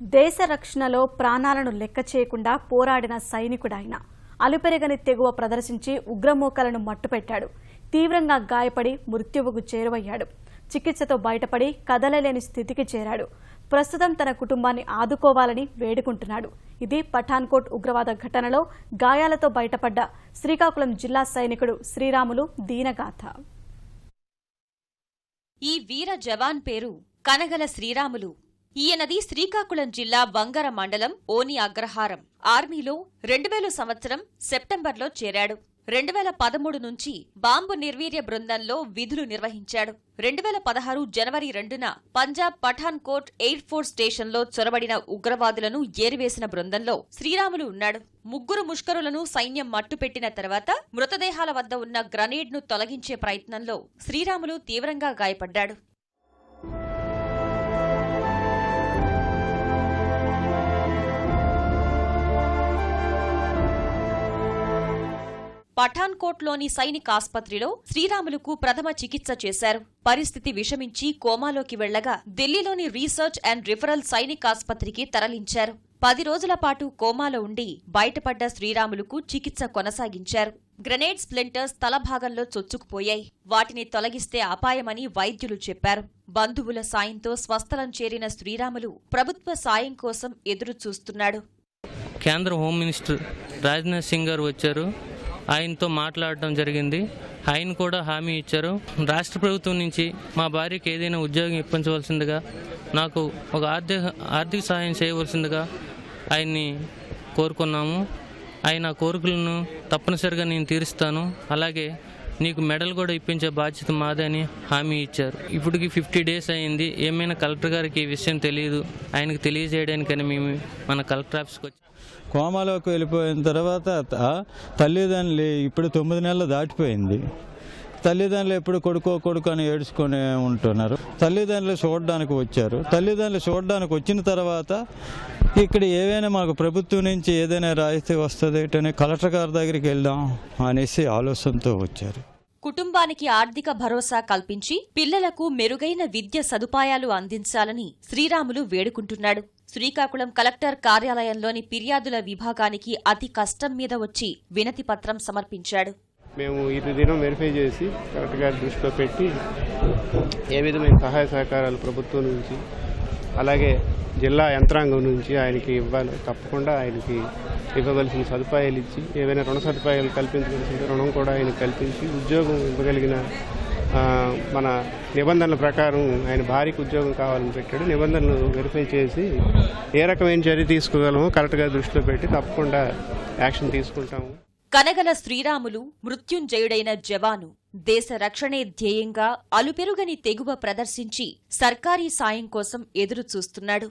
దేశ రక్షణలో ప్రాణాలను లెక్క చేయకుండా పోరాడిన సైనికుడాయన అలుపెరగని తెగువ ప్రదర్శించి ఉగ్రమూకలను మట్టుపెట్టాడు. తీవ్రంగా గాయపడి మృత్యువుకు చేరువయ్యాడు. చికిత్సతో బయటపడి కదలలేని స్థితికి చేరాడు. ప్రస్తుతం తన కుటుంబాన్ని ఆదుకోవాలని వేడుకుంటున్నాడు. ఇది పఠాన్కోట్ ఉగ్రవాద ఘటనలో గాయాలతో బయటపడ్డ శ్రీకాకుళం జిల్లా సైనికుడు శ్రీరాములు దీనగాథ. ఈ వీర జవాన్ పేరు కనగల శ్రీరాములు. ఈయనది శ్రీకాకుళం జిల్లా వంగర మండలం ఓని అగ్రహారం. ఆర్మీలో 2000 సంవత్సరం సెప్టెంబర్లో చేరాడు. 2013 నుంచి బాంబు నిర్వీర్య బృందంలో విధులు నిర్వహించాడు. 2016 జనవరి 2న పంజాబ్ పఠాన్కోట్ ఎయిర్ ఫోర్స్ స్టేషన్లో చొరబడిన ఉగ్రవాదులను ఏరివేసిన బృందంలో శ్రీరాములు ఉన్నాడు. 3 ముష్కరులను సైన్యం మట్టుపెట్టిన తర్వాత మృతదేహాల వద్ద ఉన్న గ్రనేడ్ను తొలగించే ప్రయత్నంలో శ్రీరాములు తీవ్రంగా గాయపడ్డాడు. పఠాన్కోట్లోని సైనిక ఆస్పత్రిలో శ్రీరాములుకు ప్రథమ చికిత్స చేశారు. పరిస్థితి విషమించి కోమాలోకి వెళ్లగా ఢిల్లీలోని రీసెర్చ్ అండ్ రిఫరల్ సైనిక ఆస్పత్రికి తరలించారు. 10 రోజుల పాటు కోమాలో ఉండి బయటపడ్డ శ్రీరాములుకు చికిత్స కొనసాగించారు. గ్రెనేడ్ స్ప్లింటర్స్ తల భాగంలో చొచ్చుకుపోయాయి. వాటిని తొలగిస్తే అపాయమని వైద్యులు చెప్పారు. బంధువుల సాయంతో స్వస్థలం చేరిన శ్రీరాములు ప్రభుత్వ సాయం కోసం ఎదురు చూస్తున్నాడు. కేంద్ర హోం మినిస్టర్ రాజ్నాథ్ సింగ్ గారు వచ్చారు. ఆయనతో మాట్లాడటం జరిగింది. ఆయన కూడా హామీ ఇచ్చారు. రాష్ట్ర ప్రభుత్వం నుంచి మా భార్యకి ఏదైనా ఉద్యోగం ఇప్పించవలసిందిగా, నాకు ఒక ఆర్థిక సహాయం చేయవలసిందిగా ఆయన్ని కోరుకున్నాము. ఆయన కోరికలను తప్పనిసరిగా నేను తీరుస్తాను, అలాగే నీకు మెడల్ కూడా ఇప్పించే బాధ్యత మాదని హామీ ఇచ్చారు. ఇప్పటికి 50 డేస్ అయింది. ఏమైనా కలెక్టర్ గారికి ఈ విషయం తెలియదు. ఆయనకు తెలియజేయడానికని మేము మన కలెక్టర్ ఆఫీస్కి వచ్చి కోమాలోకి వెళ్ళిపోయిన తర్వాత తల్లిదండ్రులు ఇప్పుడు 9 నెలలు దాటిపోయింది. తల్లిదండ్రులు ఎప్పుడు కొడుకు అని ఏడ్చుకొని ఉంటున్నారు. తల్లిదండ్రులు చూడడానికి వచ్చారు. తల్లిదండ్రులు చూడడానికి వచ్చిన తర్వాత ఇక్కడ ఏవైనా మాకు ప్రభుత్వం నుంచి ఏదైనా రాయితీ వస్తుంది అంటే కలెక్టర్ గారి దగ్గరికి వెళ్దాం అనేసి ఆలోచనతో వచ్చారు. కుటుంబానికి ఆర్థిక భరోసా కల్పించి పిల్లలకు మెరుగైన విద్య సదుపాయాలు అందించాలని శ్రీరాములు వేడుకుంటున్నాడు. శ్రీకాకుళం కలెక్టర్ కార్యాలయంలోని ఫిర్యాదుల విభాగానికి అతి కష్టం మీద వచ్చి వినతి పత్రం సమర్పించాడు. మేము ఈ దినం వెరిఫై చేసి కలెక్టర్ గారి దృష్టిలో పెట్టి ఏ విధమైన సహాయ సహకారాలు ప్రభుత్వం నుంచి అలాగే జిల్లా యంత్రాంగం నుంచి ఆయనకి ఇవ్వాలి, తప్పకుండా ఆయనకి ఇవ్వవలసిన సదుపాయాలు ఇచ్చి ఏవైనా రుణ సదుపాయాలు కల్పించవలసిన రుణం కూడా ఆయనకు కల్పించి ఉద్యోగం ఇవ్వగలిగిన మన నిబంధనల ప్రకారం ఆయన భార్యకు ఉద్యోగం కావాలని పెట్టాడు. నిబంధనలు వెరిఫై చేసి ఏ రకమైన చర్య తీసుకోగలమో కలెక్టర్ గారి దృష్టిలో పెట్టి తప్పకుండా యాక్షన్ తీసుకుంటాము. కనగల శ్రీరాములు మృత్యుంజయుడైన జవాను. దేశ రక్షణే ధ్యేయంగా అలుపెరుగని తెగువ ప్రదర్శించి సర్కారీ సాయం కోసం ఎదురు చూస్తున్నాడు.